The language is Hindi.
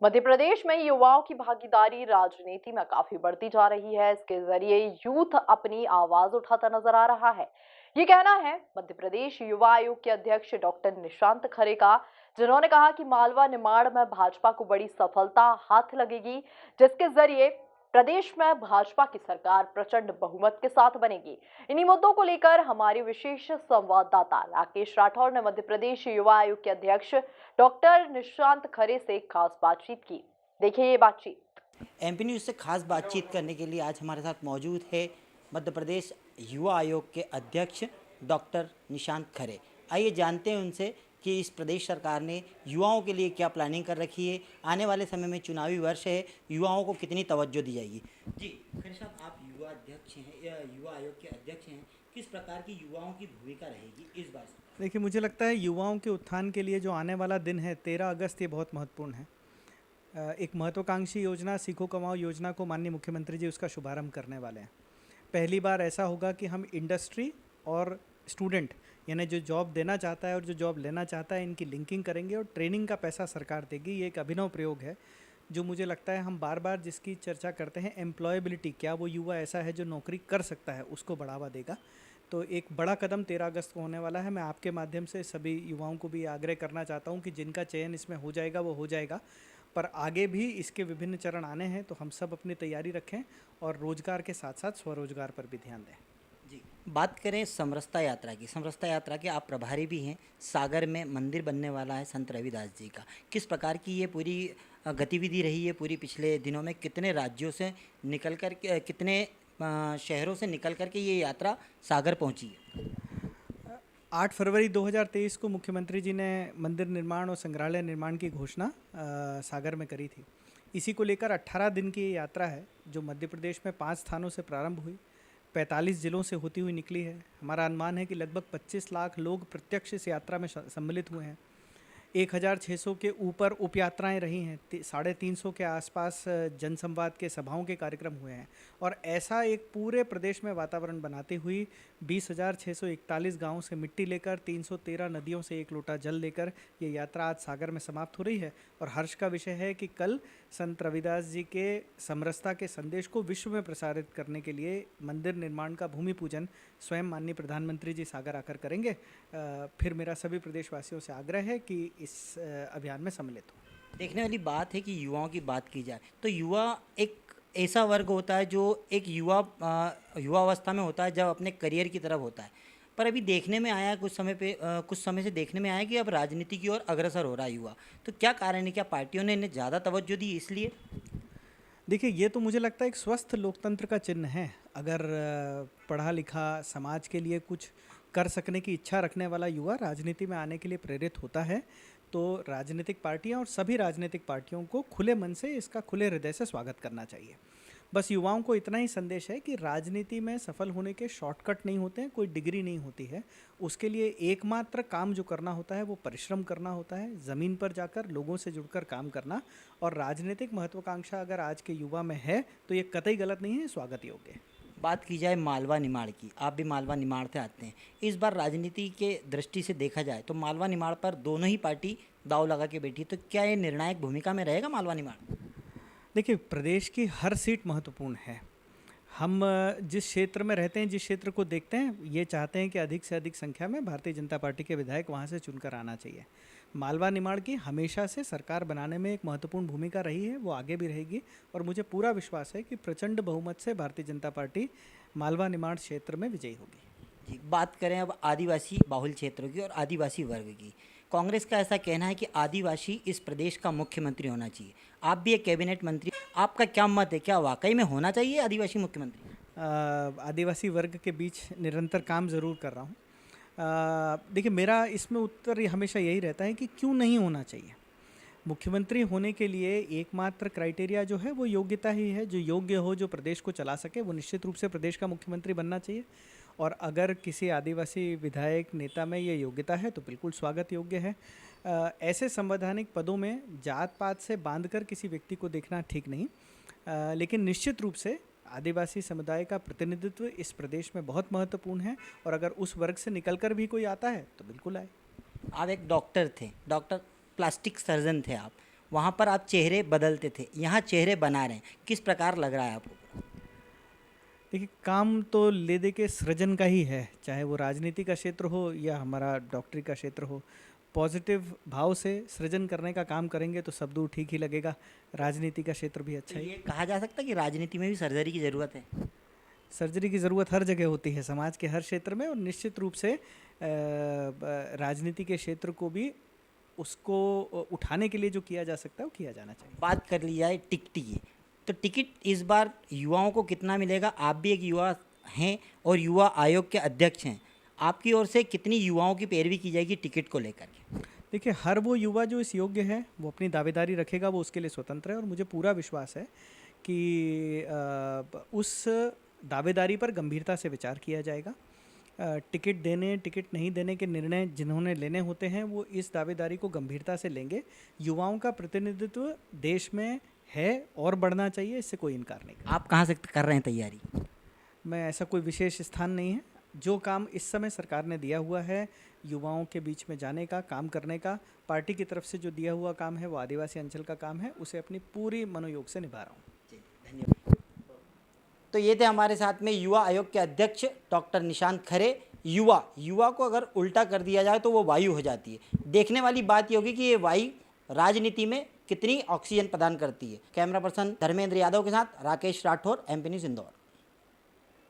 मध्य प्रदेश में युवाओं की भागीदारी राजनीति में काफी बढ़ती जा रही है। इसके जरिए यूथ अपनी आवाज उठाता नजर आ रहा है। ये कहना है मध्य प्रदेश युवा आयोग के अध्यक्ष डॉक्टर निशांत खरे का, जिन्होंने कहा कि मालवा निमाड़ में भाजपा को बड़ी सफलता हाथ लगेगी, जिसके जरिए प्रदेश में भाजपा की सरकार प्रचंड बहुमत के साथ बनेगी। इन्हीं मुद्दों को लेकर हमारे विशेष संवाददाता राकेश राठौर ने मध्य प्रदेश युवा आयोग के अध्यक्ष डॉक्टर निशांत खरे से खास बातचीत की। देखिए ये बातचीत। एमपी न्यूज़ से खास बातचीत करने के लिए आज हमारे साथ मौजूद है मध्य प्रदेश युवा आयोग के अध्यक्ष डॉक्टर निशांत खरे। आइए जानते हैं उनसे कि इस प्रदेश सरकार ने युवाओं के लिए क्या प्लानिंग कर रखी है, आने वाले समय में चुनावी वर्ष है, युवाओं को कितनी तवज्जो दी जाएगी। जी खरे साहब, आप युवा अध्यक्ष हैं या युवा आयोग के अध्यक्ष हैं, किस प्रकार की युवाओं की भूमिका रहेगी इस बार? देखिए, मुझे लगता है युवाओं के उत्थान के लिए जो आने वाला दिन है 13 अगस्त, ये बहुत महत्वपूर्ण है। एक महत्वाकांक्षी योजना सीखो कमाओ योजना को माननीय मुख्यमंत्री जी उसका शुभारंभ करने वाले हैं। पहली बार ऐसा होगा कि हम इंडस्ट्री और स्टूडेंट, यानी जो जॉब देना चाहता है और जो जॉब लेना चाहता है, इनकी लिंकिंग करेंगे और ट्रेनिंग का पैसा सरकार देगी। ये एक अभिनव प्रयोग है जो मुझे लगता है हम बार बार जिसकी चर्चा करते हैं, एम्प्लॉयबिलिटी, क्या वो युवा ऐसा है जो नौकरी कर सकता है, उसको बढ़ावा देगा। तो एक बड़ा कदम 13 अगस्त को होने वाला है। मैं आपके माध्यम से सभी युवाओं को भी आग्रह करना चाहता हूं कि जिनका चयन इसमें हो जाएगा वो हो जाएगा, पर आगे भी इसके विभिन्न चरण आने हैं, तो हम सब अपनी तैयारी रखें और रोजगार के साथ साथ स्वरोजगार पर भी ध्यान दें। जी, बात करें समरसता यात्रा की। समरसता यात्रा के आप प्रभारी भी हैं। सागर में मंदिर बनने वाला है संत रविदास जी का। किस प्रकार की ये पूरी गतिविधि रही है पूरी पिछले दिनों में? कितने राज्यों से निकल कर कितने शहरों से निकल कर के ये यात्रा सागर पहुंची है? 8 फरवरी 2023 को मुख्यमंत्री जी ने मंदिर निर्माण और संग्रहालय निर्माण की घोषणा सागर में करी थी। इसी को लेकर 18 दिन की ये यात्रा है जो मध्य प्रदेश में 5 स्थानों से प्रारंभ हुई, 45 जिलों से होती हुई निकली है। हमारा अनुमान है कि लगभग 25 लाख लोग प्रत्यक्ष इस यात्रा में सम्मिलित हुए हैं। 1600 के ऊपर उप यात्राएँ रही हैं, 350 के आसपास जनसंवाद के सभाओं के कार्यक्रम हुए हैं और ऐसा एक पूरे प्रदेश में वातावरण बनाते हुई 20,641 गाँव से मिट्टी लेकर 313 नदियों से एक लोटा जल लेकर ये यात्रा आज सागर में समाप्त हो रही है। और हर्ष का विषय है कि कल संत रविदास जी के समरसता के संदेश को विश्व में प्रसारित करने के लिए मंदिर निर्माण का भूमि पूजन स्वयं माननीय प्रधानमंत्री जी सागर आकर करेंगे। फिर मेरा सभी प्रदेशवासियों से आग्रह है कि इस अभियान में सम्मिलित हो। देखने वाली बात है कि युवाओं की बात की जाए तो युवा एक ऐसा वर्ग होता है जो एक युवावस्था में होता है, जब अपने करियर की तरफ होता है। पर अभी देखने में आया कुछ समय से देखने में आया कि अब राजनीति की ओर अग्रसर हो रहा है युवा। तो क्या कारण है? क्या पार्टियों ने इन्हें ज़्यादा तवज्जो दी इसलिए? देखिए, ये तो मुझे लगता है एक स्वस्थ लोकतंत्र का चिन्ह है। अगर पढ़ा लिखा समाज के लिए कुछ कर सकने की इच्छा रखने वाला युवा राजनीति में आने के लिए प्रेरित होता है, तो राजनीतिक पार्टियां और सभी राजनीतिक पार्टियों को खुले मन से इसका खुले हृदय से स्वागत करना चाहिए। बस युवाओं को इतना ही संदेश है कि राजनीति में सफल होने के शॉर्टकट नहीं होते हैं, कोई डिग्री नहीं होती है। उसके लिए एकमात्र काम जो करना होता है वो परिश्रम करना होता है, ज़मीन पर जाकर लोगों से जुड़कर काम करना। और राजनीतिक महत्वाकांक्षा अगर आज के युवा में है तो ये कतई गलत नहीं है, स्वागत योग्य है। बात की जाए मालवा निमाड़ की, आप भी मालवा निमाड़ से आते हैं। इस बार राजनीति के दृष्टि से देखा जाए तो मालवा निमाड़ पर दोनों ही पार्टी दाव लगा के बैठी, तो क्या ये निर्णायक भूमिका में रहेगा मालवा निमाड़? देखिए, प्रदेश की हर सीट महत्वपूर्ण है। हम जिस क्षेत्र में रहते हैं, जिस क्षेत्र को देखते हैं, ये चाहते हैं कि अधिक से अधिक संख्या में भारतीय जनता पार्टी के विधायक वहाँ से चुनकर आना चाहिए। मालवा निमाड़ की हमेशा से सरकार बनाने में एक महत्वपूर्ण भूमिका रही है, वो आगे भी रहेगी और मुझे पूरा विश्वास है कि प्रचंड बहुमत से भारतीय जनता पार्टी मालवा निमाड़ क्षेत्र में विजयी होगी। जी, बात करें अब आदिवासी बाहुल क्षेत्रों की और आदिवासी वर्ग की। कांग्रेस का ऐसा कहना है कि आदिवासी इस प्रदेश का मुख्यमंत्री होना चाहिए। आप भी एक कैबिनेट मंत्री, आपका क्या मत है? क्या वाकई में होना चाहिए आदिवासी मुख्यमंत्री? आदिवासी वर्ग के बीच निरंतर काम ज़रूर कर रहा हूँ। देखिए, मेरा इसमें उत्तर हमेशा यही रहता है कि क्यों नहीं होना चाहिए। मुख्यमंत्री होने के लिए एकमात्र क्राइटेरिया जो है वो योग्यता ही है। जो योग्य हो, जो प्रदेश को चला सके, वो निश्चित रूप से प्रदेश का मुख्यमंत्री बनना चाहिए। और अगर किसी आदिवासी विधायक नेता में ये योग्यता है तो बिल्कुल स्वागत योग्य है। ऐसे संवैधानिक पदों में जात पात से बांधकर किसी व्यक्ति को देखना ठीक नहीं, लेकिन निश्चित रूप से आदिवासी समुदाय का प्रतिनिधित्व इस प्रदेश में बहुत महत्वपूर्ण है और अगर उस वर्ग से निकलकर भी कोई आता है तो बिल्कुल आए। आप एक डॉक्टर थे, डॉक्टर प्लास्टिक सर्जन थे आप। वहाँ पर आप चेहरे बदलते थे, यहाँ चेहरे बना रहे हैं, किस प्रकार लग रहा है आपको? देखिए, काम तो ले दे के सृजन का ही है, चाहे वो राजनीति का क्षेत्र हो या हमारा डॉक्टरी का क्षेत्र हो। पॉजिटिव भाव से सृजन करने का काम करेंगे तो सब दूर ठीक ही लगेगा। राजनीति का क्षेत्र भी अच्छा तो ही। ये कहा जा सकता है कि राजनीति में भी सर्जरी की ज़रूरत है? सर्जरी की ज़रूरत हर जगह होती है, समाज के हर क्षेत्र में, और निश्चित रूप से राजनीति के क्षेत्र को भी उसको उठाने के लिए जो किया जा सकता है वो किया जाना चाहिए। बात कर ली जाए टिकट की, तो टिकट इस बार युवाओं को कितना मिलेगा? आप भी एक युवा हैं और युवा आयोग के अध्यक्ष हैं, आपकी ओर से कितनी युवाओं की पैरवी की जाएगी टिकट को लेकर के? देखिए, हर वो युवा जो इस योग्य है वो अपनी दावेदारी रखेगा, वो उसके लिए स्वतंत्र है, और मुझे पूरा विश्वास है कि उस दावेदारी पर गंभीरता से विचार किया जाएगा। टिकट देने टिकट नहीं देने के निर्णय जिन्होंने लेने होते हैं वो इस दावेदारी को गंभीरता से लेंगे। युवाओं का प्रतिनिधित्व देश में है और बढ़ना चाहिए, इससे कोई इनकार नहीं। आप कहाँ से कर रहे हैं तैयारी? मैं, ऐसा कोई विशेष स्थान नहीं है। जो काम इस समय सरकार ने दिया हुआ है युवाओं के बीच में जाने का, काम करने का, पार्टी की तरफ से जो दिया हुआ काम है वो आदिवासी अंचल का काम है, उसे अपनी पूरी मनोयोग से निभा रहा हूँ। धन्यवाद। तो ये थे हमारे साथ में युवा आयोग के अध्यक्ष डॉक्टर निशांत खरे। युवा को अगर उल्टा कर दिया जाए तो वो वायु हो जाती है। देखने वाली बात ये होगी कि ये वायु राजनीति में कितनी ऑक्सीजन प्रदान करती है। कैमरा पर्सन धर्मेंद्र यादव के साथ राकेश राठौर, MP न्यूज़ इंदौर।